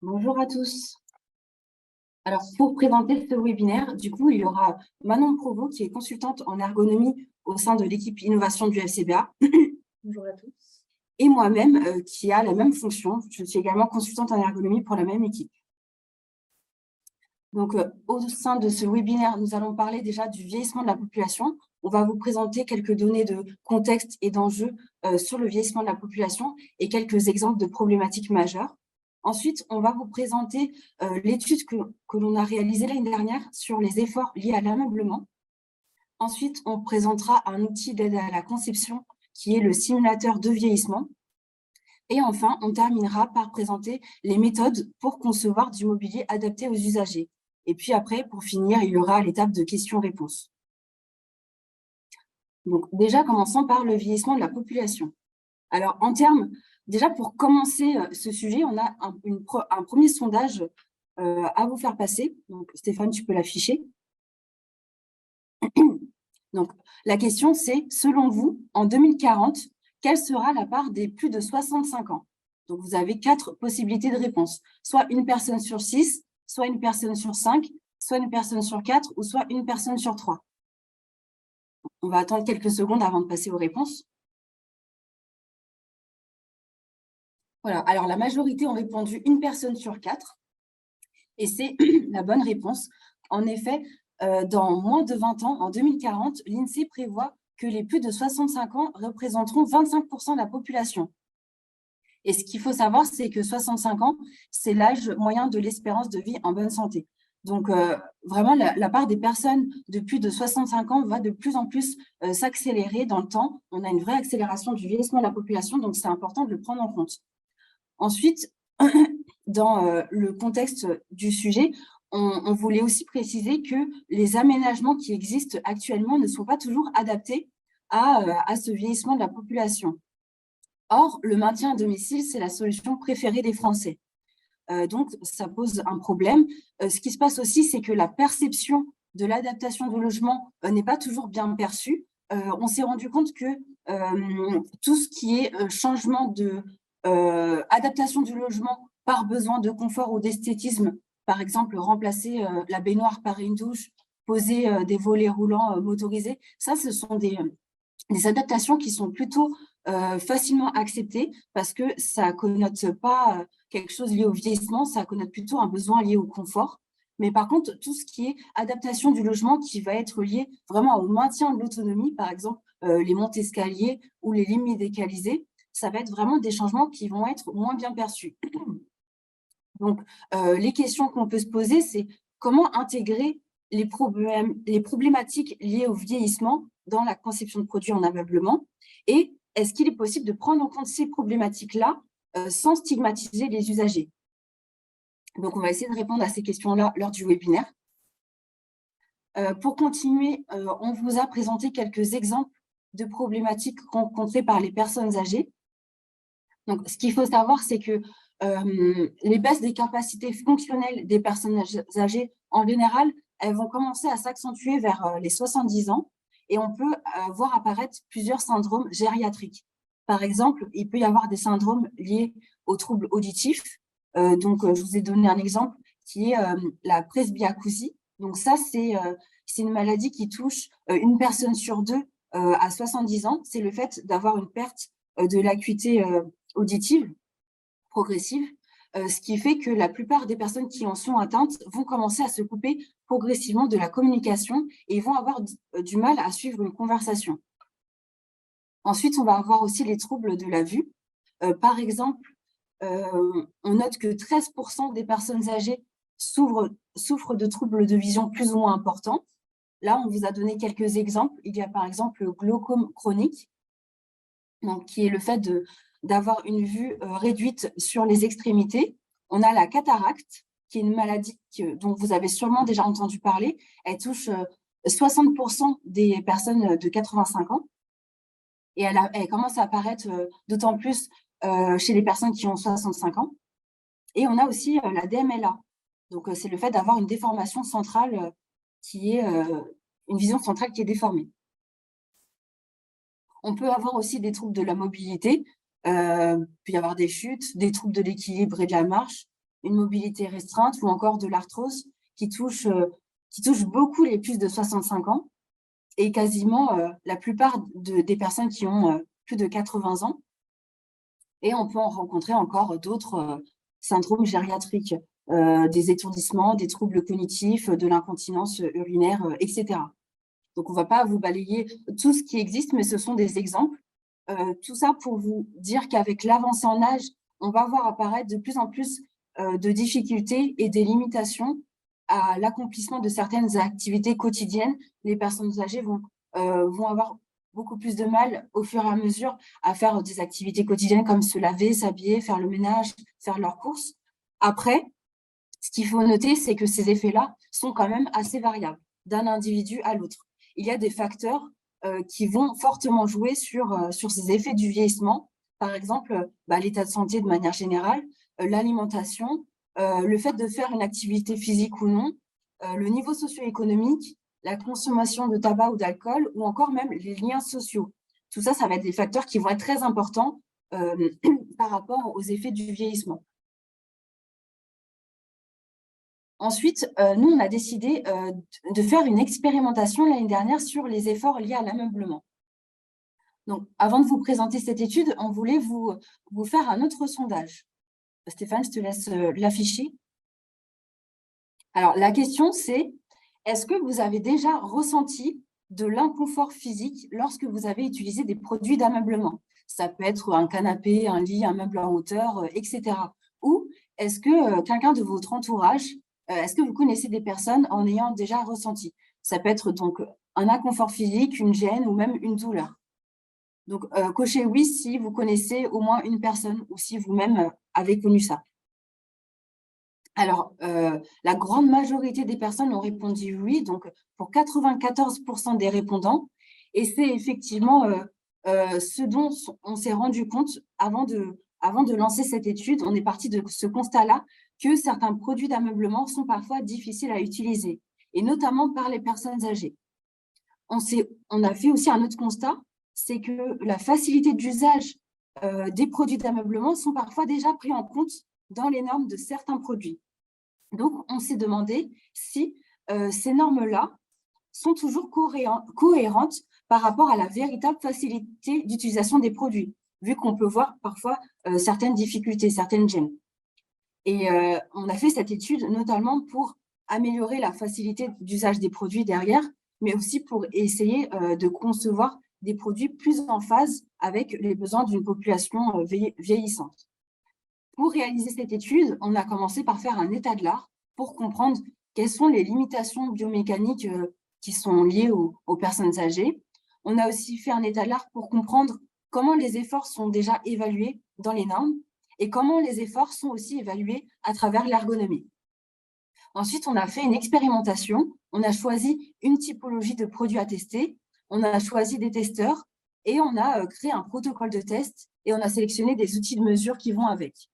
Bonjour à tous. Alors, pour présenter ce webinaire, du coup, il y aura Manon Provost, qui est consultante en ergonomie au sein de l'équipe innovation du FCBA. Bonjour à tous. Et moi-même, qui a la même fonction. Je suis également consultante en ergonomie pour la même équipe. Donc, au sein de ce webinaire, nous allons parler déjà du vieillissement de la population. On va vous présenter quelques données de contexte et d'enjeux sur le vieillissement de la population et quelques exemples de problématiques majeures. Ensuite, on va vous présenter l'étude que l'on a réalisée l'année dernière sur les efforts liés à l'ameublement. Ensuite, on présentera un outil d'aide à la conception qui est le simulateur de vieillissement. Et enfin, on terminera par présenter les méthodes pour concevoir du mobilier adapté aux usagers. Et puis après, pour finir, il y aura l'étape de questions-réponses. Donc déjà, commençons par le vieillissement de la population. Alors, déjà pour commencer ce sujet, on a un premier sondage à vous faire passer. Donc, Stéphane, tu peux l'afficher. Donc, la question, c'est, selon vous, en 2040, quelle sera la part des plus de 65 ans? Donc, vous avez 4 possibilités de réponse. Soit une personne sur 6, soit une personne sur 5, soit une personne sur 4, ou soit une personne sur 3. On va attendre quelques secondes avant de passer aux réponses. Voilà, alors la majorité ont répondu une personne sur 4. Et c'est la bonne réponse. En effet, dans moins de 20 ans, en 2040, l'INSEE prévoit que les plus de 65 ans représenteront 25% de la population. Et ce qu'il faut savoir, c'est que 65 ans, c'est l'âge moyen de l'espérance de vie en bonne santé. Donc, vraiment, la part des personnes de plus de 65 ans va de plus en plus s'accélérer dans le temps. On a une vraie accélération du vieillissement de la population, donc c'est important de le prendre en compte. Ensuite, dans le contexte du sujet, on voulait aussi préciser que les aménagements qui existent actuellement ne sont pas toujours adaptés à ce vieillissement de la population. Or, le maintien à domicile, c'est la solution préférée des Français. Donc, ça pose un problème. Ce qui se passe aussi, c'est que la perception de l'adaptation du logement n'est pas toujours bien perçue. On s'est rendu compte que tout ce qui est changement de adaptation du logement par besoin de confort ou d'esthétisme, par exemple, remplacer la baignoire par une douche, poser des volets roulants motorisés, ça, ce sont des adaptations qui sont plutôt facilement acceptées parce que ça ne connote pas quelque chose lié au vieillissement, ça connote plutôt un besoin lié au confort. Mais par contre, tout ce qui est adaptation du logement qui va être lié vraiment au maintien de l'autonomie, par exemple les montes-escaliers ou les lignes médicalisées, ça va être vraiment des changements qui vont être moins bien perçus. Donc, les questions qu'on peut se poser, c'est comment intégrer les problématiques liées au vieillissement dans la conception de produits en ameublement, et est-ce qu'il est possible de prendre en compte ces problématiques-là sans stigmatiser les usagers? Donc, on va essayer de répondre à ces questions-là lors du webinaire. Pour continuer, on vous a présenté quelques exemples de problématiques rencontrées par les personnes âgées. Donc, ce qu'il faut savoir, c'est que les baisses des capacités fonctionnelles des personnes âgées, en général, elles vont commencer à s'accentuer vers les 70 ans et on peut voir apparaître plusieurs syndromes gériatriques. Par exemple, il peut y avoir des syndromes liés aux troubles auditifs. Je vous ai donné un exemple qui est la presbyacousie. Donc ça, c'est une maladie qui touche une personne sur deux à 70 ans. C'est le fait d'avoir une perte de l'acuité auditive progressive, ce qui fait que la plupart des personnes qui en sont atteintes vont commencer à se couper progressivement de la communication et vont avoir du mal à suivre une conversation. Ensuite, on va avoir aussi les troubles de la vue. Par exemple, on note que 13% des personnes âgées souffrent de troubles de vision plus ou moins importants. Là, on vous a donné quelques exemples. Il y a par exemple le glaucome chronique, donc, qui est le fait d'avoir une vue réduite sur les extrémités. On a la cataracte, qui est une maladie dont vous avez sûrement déjà entendu parler. Elle touche 60% des personnes de 85 ans. Et elle commence à apparaître d'autant plus chez les personnes qui ont 65 ans. Et on a aussi la DMLA. Donc, c'est le fait d'avoir une déformation centrale une vision centrale qui est déformée. On peut avoir aussi des troubles de la mobilité, il peut y avoir des chutes, des troubles de l'équilibre et de la marche, une mobilité restreinte ou encore de l'arthrose qui touche beaucoup les plus de 65 ans et quasiment la plupart des personnes qui ont plus de 80 ans. Et on peut en rencontrer encore d'autres syndromes gériatriques, des étourdissements, des troubles cognitifs, de l'incontinence urinaire, etc. Donc, on ne va pas vous balayer tout ce qui existe, mais ce sont des exemples. Tout ça pour vous dire qu'avec l'avancée en âge, on va voir apparaître de plus en plus de difficultés et des limitations à l'accomplissement de certaines activités quotidiennes. Les personnes âgées vont avoir beaucoup plus de mal au fur et à mesure à faire des activités quotidiennes comme se laver, s'habiller, faire le ménage, faire leurs courses. Après, ce qu'il faut noter, c'est que ces effets-là sont quand même assez variables d'un individu à l'autre. Il y a des facteurs qui vont fortement jouer sur ces effets du vieillissement. Par exemple, l'état de santé de manière générale, l'alimentation, le fait de faire une activité physique ou non, le niveau socio-économique, la consommation de tabac ou d'alcool, ou encore même les liens sociaux. Tout ça, ça va être des facteurs qui vont être très importants par rapport aux effets du vieillissement. Ensuite, nous, on a décidé de faire une expérimentation l'année dernière sur les efforts liés à l'ameublement. Donc, avant de vous présenter cette étude, on voulait vous faire un autre sondage. Stéphane, je te laisse l'afficher. Alors, la question, c'est, est-ce que vous avez déjà ressenti de l'inconfort physique lorsque vous avez utilisé des produits d'ameublement? Ça peut être un canapé, un lit, un meuble en hauteur, etc. Ou est-ce que quelqu'un de votre entourage, est-ce que vous connaissez des personnes en ayant déjà ressenti? Ça peut être donc un inconfort physique, une gêne ou même une douleur. Donc, cochez oui si vous connaissez au moins une personne ou si vous-même avez connu ça. Alors, la grande majorité des personnes ont répondu oui, donc pour 94% des répondants. Et c'est effectivement ce dont on s'est rendu compte avant de lancer cette étude. On est parti de ce constat-là que certains produits d'ameublement sont parfois difficiles à utiliser, et notamment par les personnes âgées. On a fait aussi un autre constat, c'est que la facilité d'usage des produits d'ameublement sont parfois déjà pris en compte dans les normes de certains produits. Donc, on s'est demandé si ces normes-là sont toujours cohérentes par rapport à la véritable facilité d'utilisation des produits, vu qu'on peut voir parfois certaines difficultés, certaines gênes. Et on a fait cette étude notamment pour améliorer la facilité d'usage des produits derrière, mais aussi pour essayer de concevoir des produits plus en phase avec les besoins d'une population vieillissante. Pour réaliser cette étude, on a commencé par faire un état de l'art pour comprendre quelles sont les limitations biomécaniques qui sont liées aux personnes âgées. On a aussi fait un état de l'art pour comprendre comment les efforts sont déjà évalués dans les normes et comment les efforts sont aussi évalués à travers l'ergonomie. Ensuite, on a fait une expérimentation. On a choisi une typologie de produits à tester. On a choisi des testeurs et on a créé un protocole de test et on a sélectionné des outils de mesure qui vont avec.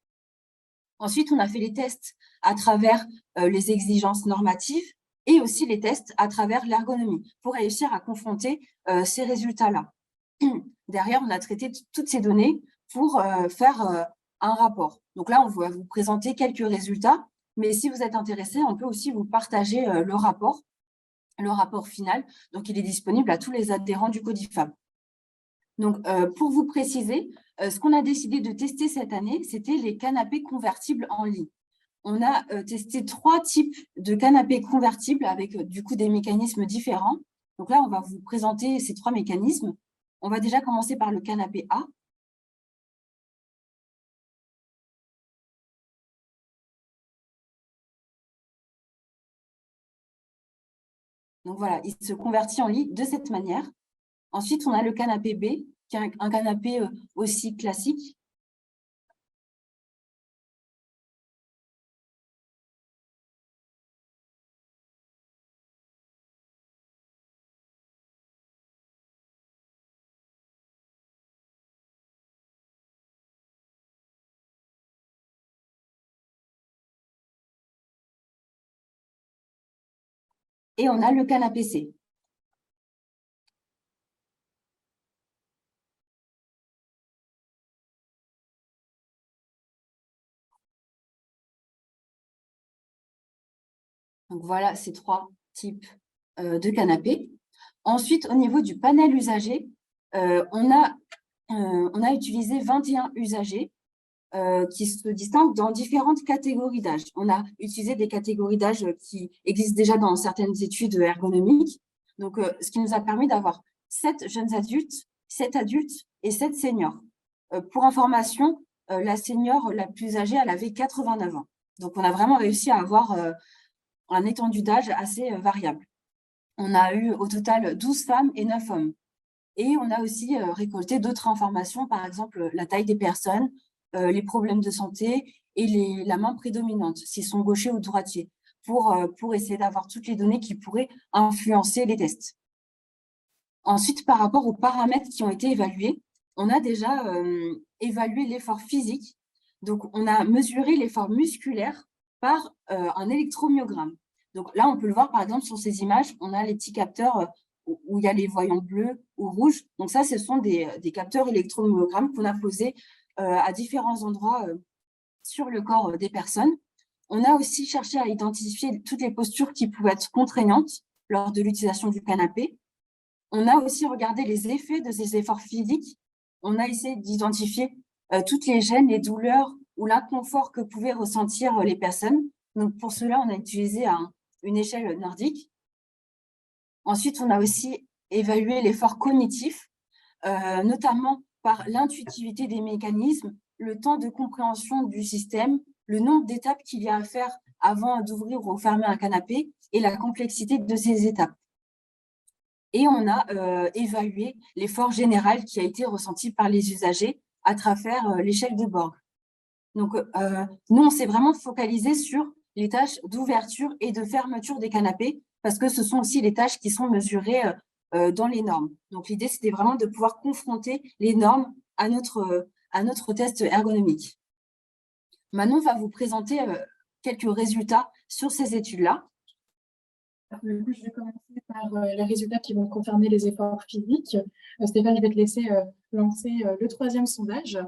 Ensuite, on a fait les tests à travers les exigences normatives et aussi les tests à travers l'ergonomie pour réussir à confronter ces résultats-là. Derrière, on a traité toutes ces données pour faire un rapport. Donc là, on va vous présenter quelques résultats, mais si vous êtes intéressé, on peut aussi vous partager le rapport final. Donc, il est disponible à tous les adhérents du Codifab. Donc, pour vous préciser, ce qu'on a décidé de tester cette année, c'était les canapés convertibles en lit. On a testé 3 types de canapés convertibles avec du coup des mécanismes différents. Donc là, on va vous présenter ces 3 mécanismes. On va déjà commencer par le canapé A. Donc voilà, il se convertit en lit de cette manière. Ensuite, on a le canapé B, qui est un canapé aussi classique. Et on a le canapé C. Donc, voilà ces 3 types de canapés. Ensuite, au niveau du panel usager, on a utilisé 21 usagers qui se distinguent dans différentes catégories d'âge. On a utilisé des catégories d'âge qui existent déjà dans certaines études ergonomiques. Donc, ce qui nous a permis d'avoir 7 jeunes adultes, 7 adultes et 7 seniors. Pour information, la senior la plus âgée, elle avait 89 ans. Donc, on a vraiment réussi à avoir un étendue d'âge assez variable. On a eu au total 12 femmes et 9 hommes. Et on a aussi récolté d'autres informations, par exemple la taille des personnes, les problèmes de santé et la main prédominante, s'ils sont gauchers ou droitiers, pour essayer d'avoir toutes les données qui pourraient influencer les tests. Ensuite, par rapport aux paramètres qui ont été évalués, on a déjà évalué l'effort physique. Donc, on a mesuré l'effort musculaire par un électromyogramme. Donc là, on peut le voir, par exemple, sur ces images, on a les petits capteurs où il y a les voyants bleus ou rouges. Donc ça, ce sont des capteurs électromyogrammes qu'on a posés à différents endroits sur le corps des personnes. On a aussi cherché à identifier toutes les postures qui pouvaient être contraignantes lors de l'utilisation du canapé. On a aussi regardé les effets de ces efforts physiques. On a essayé d'identifier toutes les gênes, les douleurs ou l'inconfort que pouvaient ressentir les personnes. Donc pour cela, on a utilisé une échelle nordique. Ensuite, on a aussi évalué l'effort cognitif, notamment par l'intuitivité des mécanismes, le temps de compréhension du système, le nombre d'étapes qu'il y a à faire avant d'ouvrir ou fermer un canapé et la complexité de ces étapes. Et on a évalué l'effort général qui a été ressenti par les usagers à travers l'échelle de Borg. Donc, nous, on s'est vraiment focalisé sur les tâches d'ouverture et de fermeture des canapés parce que ce sont aussi les tâches qui sont mesurées dans les normes. Donc, l'idée, c'était vraiment de pouvoir confronter les normes à notre test ergonomique. Manon va vous présenter quelques résultats sur ces études-là. Du coup, je vais commencer par les résultats qui vont concerner les efforts physiques. Stéphane, je vais te laisser lancer le 3e sondage.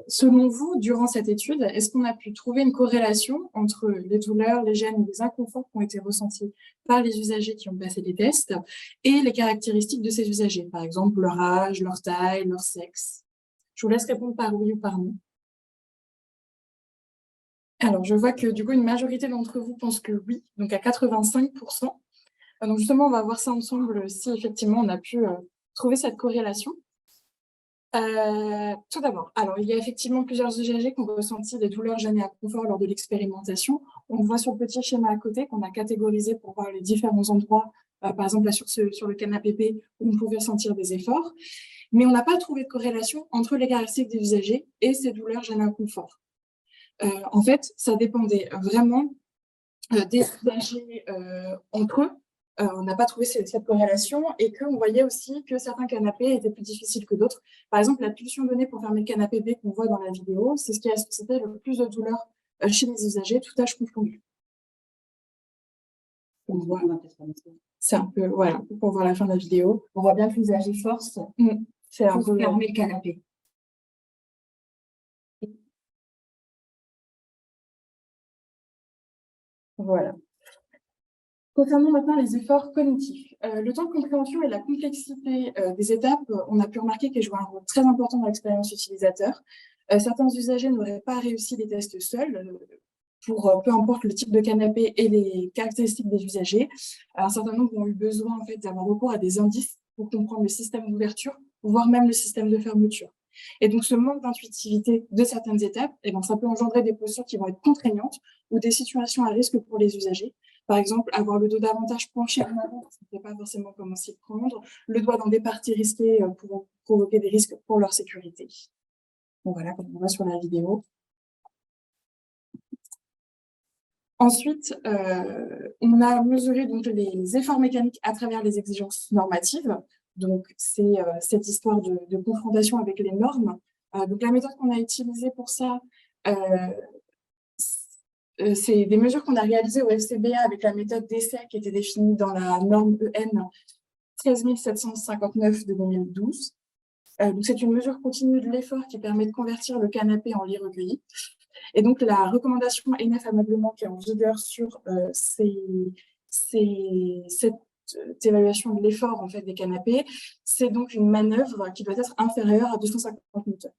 Selon vous, durant cette étude, est-ce qu'on a pu trouver une corrélation entre les douleurs, les gênes ou les inconforts qui ont été ressentis par les usagers qui ont passé les tests et les caractéristiques de ces usagers, par exemple leur âge, leur taille, leur sexe? Je vous laisse répondre par oui ou par non. Alors, je vois que du coup, une majorité d'entre vous pense que oui, donc à 85%. Donc justement, on va voir ça ensemble si effectivement on a pu trouver cette corrélation. Tout d'abord, alors il y a effectivement plusieurs usagers qui ont ressenti des douleurs, gênes et inconfort lors de l'expérimentation. On voit sur le petit schéma à côté qu'on a catégorisé pour voir les différents endroits, par exemple là sur le canapé P, où on pouvait sentir des efforts. Mais on n'a pas trouvé de corrélation entre les caractéristiques des usagers et ces douleurs, gênes et inconfort. En fait, ça dépendait vraiment des usagers entre eux. On n'a pas trouvé cette corrélation et qu'on voyait aussi que certains canapés étaient plus difficiles que d'autres. Par exemple, la pulsion donnée pour fermer le canapé B qu'on voit dans la vidéo, c'est ce qui a suscité le plus de douleur chez les usagers, tout âge confondu. On voit, c'est un peu, voilà, pour voir la fin de la vidéo. On voit bien que l'usager force c'est un peu fermer le canapé. Voilà. Concernant maintenant les efforts cognitifs, le temps de compréhension et la complexité des étapes, on a pu remarquer qu'elles jouent un rôle très important dans l'expérience utilisateur. Certains usagers n'auraient pas réussi les tests seuls, pour peu importe le type de canapé et les caractéristiques des usagers. Un certain nombre ont eu besoin en fait, d'avoir recours à des indices pour comprendre le système d'ouverture, voire même le système de fermeture. Et donc, ce manque d'intuitivité de certaines étapes, ça peut engendrer des postures qui vont être contraignantes ou des situations à risque pour les usagers. Par exemple, avoir le dos davantage penché en avant, on ne sait pas forcément comment s'y prendre, le doigt dans des parties risquées pour provoquer des risques pour leur sécurité. Donc voilà, comme on voit sur la vidéo. Ensuite, on a mesuré donc, les efforts mécaniques à travers les exigences normatives. Donc, c'est cette histoire de confrontation avec les normes. Donc, la méthode qu'on a utilisée pour ça, c'est des mesures qu'on a réalisées au FCBA avec la méthode d'essai qui était définie dans la norme EN 13759 de 2012. Donc, c'est une mesure continue de l'effort qui permet de convertir le canapé en lit recueilli. Et donc, la recommandation ENEF ameublement qui est en vigueur sur cette évaluation de l'effort en fait, des canapés, c'est donc une manœuvre qui doit être inférieure à 250 newtons.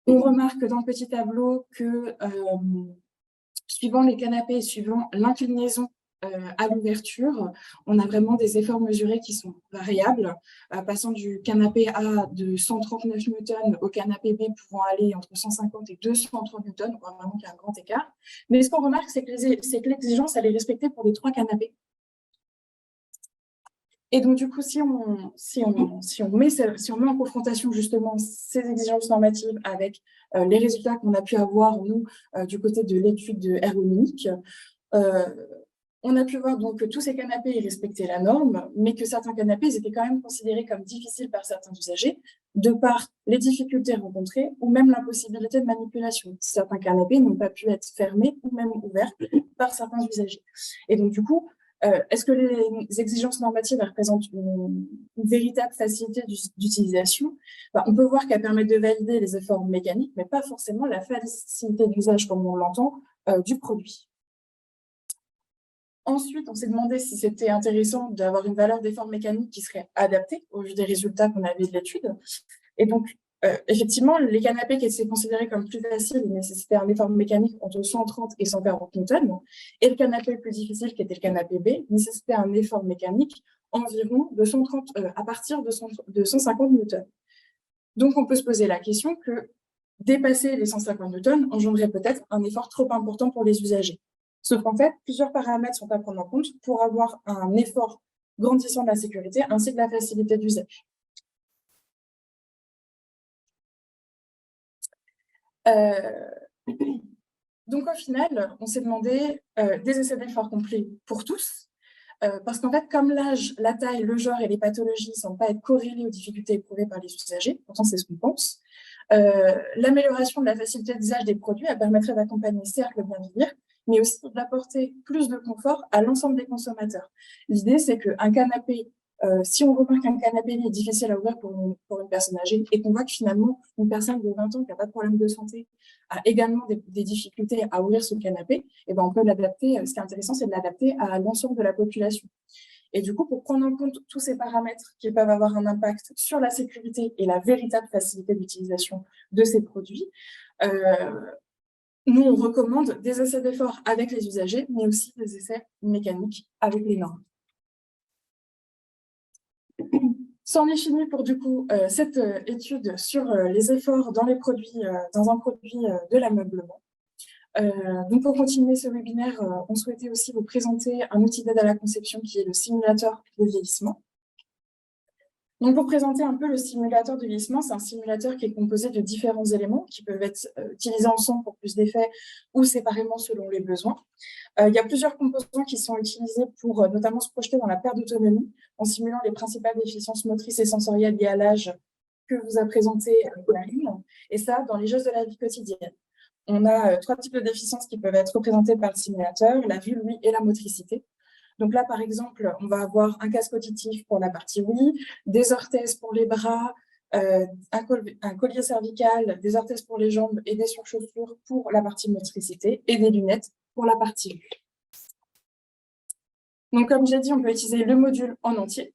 On remarque dans le petit tableau que suivant les canapés, suivant l'inclinaison à l'ouverture, on a vraiment des efforts mesurés qui sont variables, passant du canapé A de 139 newtons au canapé B pouvant aller entre 150 et 230 newtons. On voit vraiment qu'il y a un grand écart. Mais ce qu'on remarque, c'est que l'exigence, elle est respectée pour les 3 canapés. Et donc, du coup, si on met en confrontation justement ces exigences normatives avec les résultats qu'on a pu avoir, nous, du côté de l'étude ergonomique, on a pu voir donc que tous ces canapés respectaient la norme, mais que certains canapés ils étaient quand même considérés comme difficiles par certains usagers, de par les difficultés rencontrées ou même l'impossibilité de manipulation. Certains canapés n'ont pas pu être fermés ou même ouverts par certains usagers. Et donc, du coup, est-ce que les exigences normatives représentent une véritable facilité d'utilisation? On peut voir qu'elles permettent de valider les efforts mécaniques, mais pas forcément la facilité d'usage, comme on l'entend, du produit. Ensuite, on s'est demandé si c'était intéressant d'avoir une valeur d'effort mécanique qui serait adaptée au vu des résultats qu'on avait de l'étude. Et donc, effectivement, les canapés qui étaient considérés comme plus faciles nécessitaient un effort mécanique entre 130 et 140 newtons. Et le canapé le plus difficile, qui était le canapé B, nécessitait un effort mécanique environ de 130, à partir de 150 newtons. Donc, on peut se poser la question que dépasser les 150 newtons engendrerait peut-être un effort trop important pour les usagers. Sauf qu'en fait, plusieurs paramètres sont à prendre en compte pour avoir un effort grandissant de la sécurité ainsi que la facilité d'usage. Donc au final, on s'est demandé des essais d'effort complets pour tous, parce qu'en fait, comme l'âge, la taille, le genre et les pathologies ne semblent pas être corrélés aux difficultés éprouvées par les usagers, pourtant c'est ce qu'on pense, l'amélioration de la facilité d'usage des produits permettrait d'accompagner certes le bien vieillir, mais aussi d'apporter plus de confort à l'ensemble des consommateurs. L'idée, c'est qu'un canapé, si on remarque qu'un canapé est difficile à ouvrir pour une personne âgée et qu'on voit que finalement, une personne de 20 ans qui n'a pas de problème de santé a également des difficultés à ouvrir ce canapé, et ben on peut l'adapter. Ce qui est intéressant, c'est de l'adapter à l'ensemble de la population. Et du coup, pour prendre en compte tous ces paramètres qui peuvent avoir un impact sur la sécurité et la véritable facilité d'utilisation de ces produits, nous, on recommande des essais d'effort avec les usagers, mais aussi des essais mécaniques avec les normes. C'en est fini pour du coup cette étude sur les efforts dans les produits, dans un produit de l'ameublement. Donc pour continuer ce webinaire, on souhaitait aussi vous présenter un outil d'aide à la conception qui est le simulateur de vieillissement. Donc, pour présenter un peu le simulateur de vieillissement, c'est un simulateur qui est composé de différents éléments qui peuvent être utilisés ensemble pour plus d'effets ou séparément selon les besoins. Il y a plusieurs composants qui sont utilisés pour notamment se projeter dans la perte d'autonomie en simulant les principales déficiences motrices et sensorielles liées à l'âge que vous a présenté Corinne, et ça dans les gestes de la vie quotidienne. On a 3 types de déficiences qui peuvent être représentées par le simulateur, la vue, l'ouïe et la motricité. Donc là, par exemple, on va avoir un casque auditif pour la partie oui, des orthèses pour les bras, un collier cervical, des orthèses pour les jambes et des surchaussures pour la partie motricité et des lunettes pour la partie vue. Donc, comme j'ai dit, on peut utiliser le module en entier,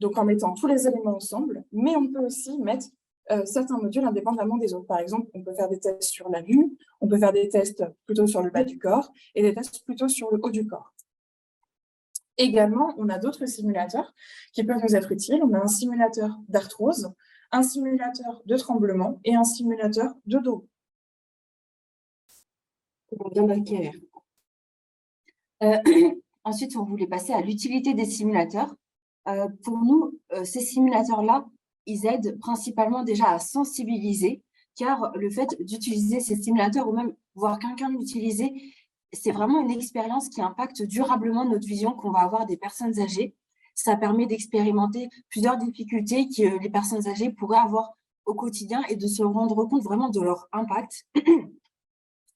donc en mettant tous les éléments ensemble, mais on peut aussi mettre certains modules indépendamment des autres. Par exemple, on peut faire des tests sur la vue, on peut faire des tests plutôt sur le bas du corps et des tests plutôt sur le haut du corps. Également, on a d'autres simulateurs qui peuvent nous être utiles. On a un simulateur d'arthrose, un simulateur de tremblement et un simulateur de dos. Ensuite, on voulait passer à l'utilité des simulateurs. Pour nous, ces simulateurs-là, ils aident principalement déjà à sensibiliser, car le fait d'utiliser ces simulateurs ou même voir quelqu'un l'utiliser, c'est vraiment une expérience qui impacte durablement notre vision qu'on va avoir des personnes âgées. Ça permet d'expérimenter plusieurs difficultés que les personnes âgées pourraient avoir au quotidien et de se rendre compte vraiment de leur impact.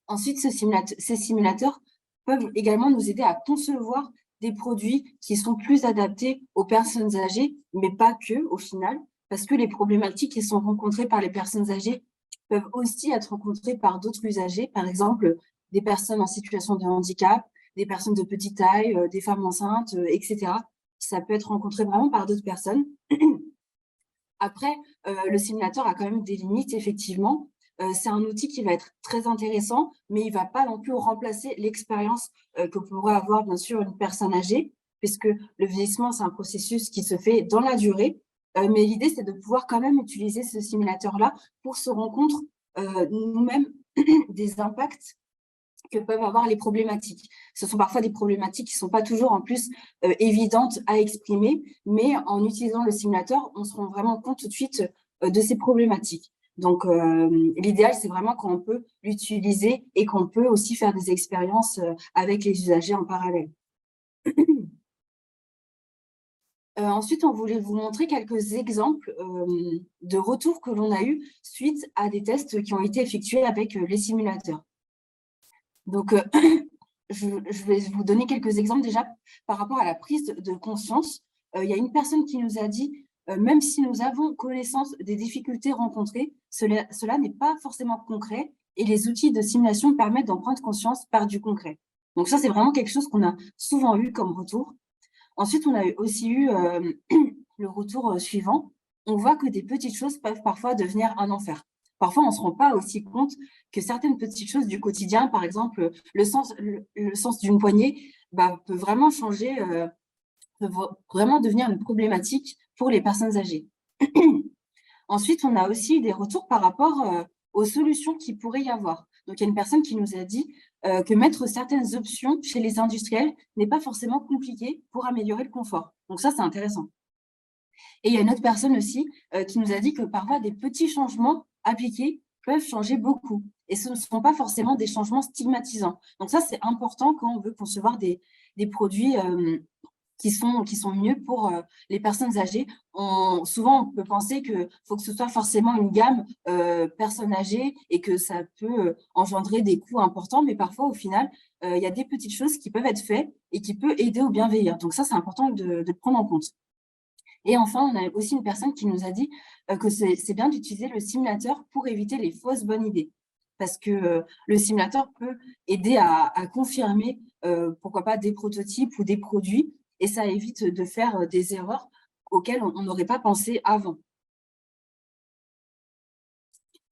Ensuite, ces simulateurs peuvent également nous aider à concevoir des produits qui sont plus adaptés aux personnes âgées, mais pas que au final, parce que les problématiques qui sont rencontrées par les personnes âgées peuvent aussi être rencontrés par d'autres usagers, par exemple des personnes en situation de handicap, des personnes de petite taille, des femmes enceintes, etc. Ça peut être rencontré vraiment par d'autres personnes. Après, le simulateur a quand même des limites, effectivement. C'est un outil qui va être très intéressant, mais il ne va pas non plus remplacer l'expérience que pourrait avoir, bien sûr, une personne âgée, puisque le vieillissement, c'est un processus qui se fait dans la durée. Mais l'idée, c'est de pouvoir quand même utiliser ce simulateur-là pour se rendre compte nous-mêmes des impacts que peuvent avoir les problématiques. Ce sont parfois des problématiques qui ne sont pas toujours en plus évidentes à exprimer, mais en utilisant le simulateur, on se rend vraiment compte tout de suite de ces problématiques. Donc, l'idéal, c'est vraiment qu'on peut l'utiliser et qu'on peut aussi faire des expériences avec les usagers en parallèle. Ensuite, on voulait vous montrer quelques exemples de retours que l'on a eus suite à des tests qui ont été effectués avec les simulateurs. Donc, je vais vous donner quelques exemples déjà par rapport à la prise de conscience. Il y a une personne qui nous a dit même si nous avons connaissance des difficultés rencontrées, cela n'est pas forcément concret et les outils de simulation permettent d'en prendre conscience par du concret. Donc ça, c'est vraiment quelque chose qu'on a souvent eu comme retour. Ensuite, on a aussi eu le retour suivant. On voit que des petites choses peuvent parfois devenir un enfer. Parfois, on ne se rend pas aussi compte que certaines petites choses du quotidien, par exemple, le sens d'une poignée, peut vraiment changer, peut vraiment devenir une problématique pour les personnes âgées. Ensuite, on a aussi des retours par rapport aux solutions qu'il pourrait y avoir. Donc, il y a une personne qui nous a dit que mettre certaines options chez les industriels n'est pas forcément compliqué pour améliorer le confort. Donc ça, c'est intéressant. Et il y a une autre personne aussi qui nous a dit que parfois des petits changements appliqués peuvent changer beaucoup. Et ce ne sont pas forcément des changements stigmatisants. Donc ça, c'est important quand on veut concevoir des produits qui sont mieux pour les personnes âgées. Souvent, on peut penser qu'il faut que ce soit forcément une gamme personnes âgées et que ça peut engendrer des coûts importants, mais parfois, au final, il y a des petites choses qui peuvent être faites et qui peuvent aider au bienveillant. Donc ça, c'est important de prendre en compte. Et enfin, on a aussi une personne qui nous a dit que c'est bien d'utiliser le simulateur pour éviter les fausses bonnes idées. Parce que le simulateur peut aider à confirmer, pourquoi pas, des prototypes ou des produits, et ça évite de faire des erreurs auxquelles on n'aurait pas pensé avant.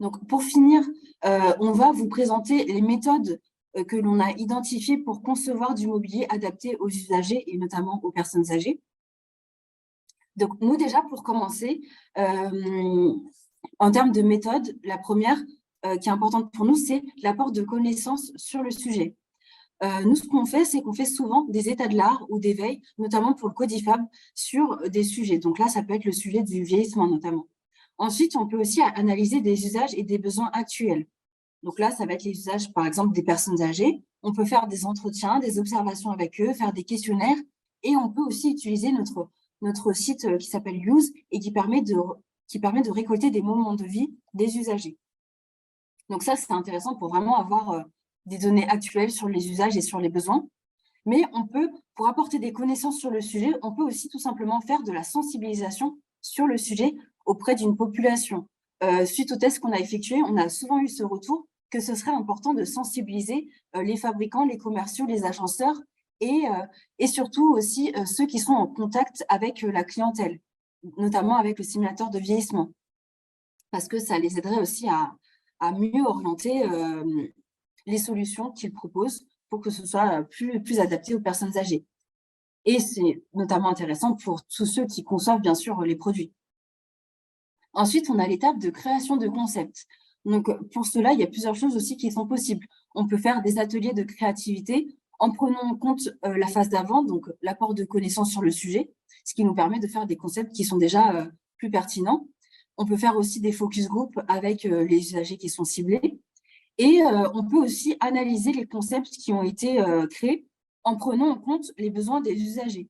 Donc, pour finir, on va vous présenter les méthodes que l'on a identifiées pour concevoir du mobilier adapté aux usagers et notamment aux personnes âgées. Donc, nous, déjà, pour commencer, en termes de méthode, la première qui est importante pour nous, c'est l'apport de connaissances sur le sujet. Nous, ce qu'on fait, c'est qu'on fait souvent des états de l'art ou des veilles, notamment pour le Codifab, sur des sujets. Donc là, ça peut être le sujet du vieillissement, notamment. Ensuite, on peut aussi analyser des usages et des besoins actuels. Donc là, ça va être les usages, par exemple, des personnes âgées. On peut faire des entretiens, des observations avec eux, faire des questionnaires. Et on peut aussi utiliser notre site qui s'appelle Use et qui permet de récolter des moments de vie des usagers. Donc ça, c'est intéressant pour vraiment avoir des données actuelles sur les usages et sur les besoins. Mais on peut, pour apporter des connaissances sur le sujet, on peut aussi tout simplement faire de la sensibilisation sur le sujet auprès d'une population. Suite aux tests qu'on a effectués, on a souvent eu ce retour que ce serait important de sensibiliser les fabricants, les commerciaux, les agenceurs et surtout aussi ceux qui sont en contact avec la clientèle, notamment avec le simulateur de vieillissement, parce que ça les aiderait aussi à mieux orienter les solutions qu'ils proposent pour que ce soit plus adapté aux personnes âgées. Et c'est notamment intéressant pour tous ceux qui conçoivent, bien sûr, les produits. Ensuite, on a l'étape de création de concepts. Donc, pour cela, il y a plusieurs choses aussi qui sont possibles. On peut faire des ateliers de créativité en prenant en compte la phase d'avant, donc l'apport de connaissances sur le sujet, ce qui nous permet de faire des concepts qui sont déjà plus pertinents. On peut faire aussi des focus group avec les usagers qui sont ciblés. Et on peut aussi analyser les concepts qui ont été créés en prenant en compte les besoins des usagers.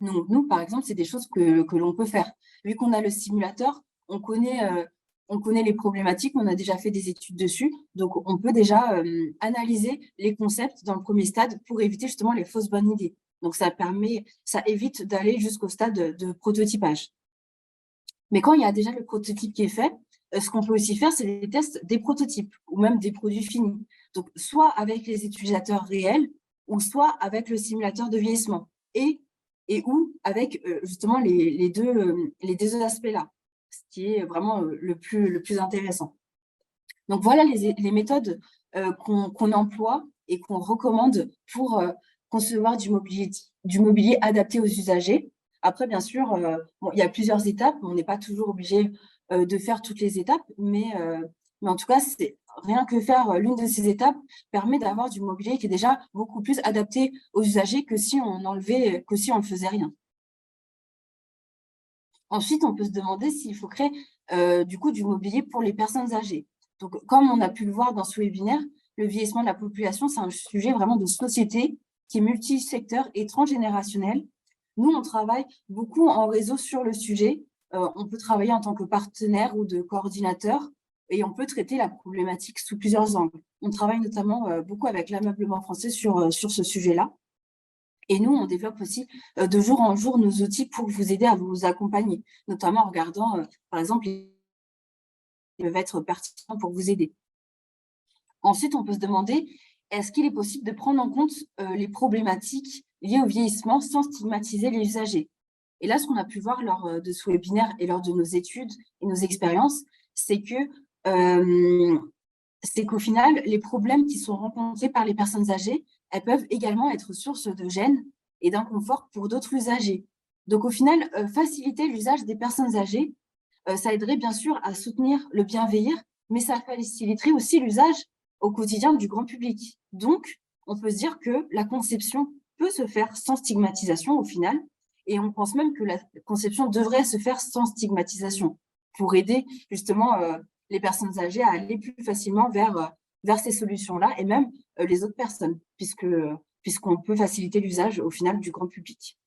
Donc, nous, par exemple, c'est des choses que l'on peut faire. Vu qu'on a le simulateur, on connaît les problématiques, on a déjà fait des études dessus, donc on peut déjà analyser les concepts dans le premier stade pour éviter justement les fausses bonnes idées. Donc, ça évite d'aller jusqu'au stade de prototypage. Mais quand il y a déjà le prototype qui est fait, ce qu'on peut aussi faire, c'est des tests des prototypes ou même des produits finis. Donc, soit avec les utilisateurs réels ou soit avec le simulateur de vieillissement et ou avec justement les deux aspects-là, ce qui est vraiment le plus intéressant. Donc, voilà les méthodes qu'on emploie et qu'on recommande pour concevoir du mobilier adapté aux usagers. Après, bien sûr, bon, il y a plusieurs étapes. On n'est pas toujours obligé de faire toutes les étapes, mais en tout cas, rien que faire l'une de ces étapes permet d'avoir du mobilier qui est déjà beaucoup plus adapté aux usagers que si on ne faisait rien. Ensuite, on peut se demander s'il faut créer du coup du mobilier pour les personnes âgées. Donc, comme on a pu le voir dans ce webinaire, le vieillissement de la population, c'est un sujet vraiment de société qui est multisecteur et transgénérationnel. Nous, on travaille beaucoup en réseau sur le sujet. On peut travailler en tant que partenaire ou de coordinateur et on peut traiter la problématique sous plusieurs angles. On travaille notamment beaucoup avec l'ameublement français sur ce sujet-là. Et nous, on développe aussi de jour en jour nos outils pour vous aider à vous accompagner, notamment en regardant, par exemple, qui peuvent être pertinents pour vous aider. Ensuite, on peut se demander, est-ce qu'il est possible de prendre en compte les problématiques liées au vieillissement sans stigmatiser les usagers? Et là, ce qu'on a pu voir lors de ce webinaire et lors de nos études et nos expériences, c'est qu'au final, les problèmes qui sont rencontrés par les personnes âgées, elles peuvent également être source de gêne et d'inconfort pour d'autres usagers. Donc, au final, faciliter l'usage des personnes âgées, ça aiderait bien sûr à soutenir le bien vieillir, mais ça faciliterait aussi l'usage au quotidien du grand public. Donc, on peut se dire que la conception peut se faire sans stigmatisation au final, et on pense même que la conception devrait se faire sans stigmatisation pour aider justement les personnes âgées à aller plus facilement vers ces solutions-là et même les autres personnes, puisqu'on peut faciliter l'usage au final du grand public.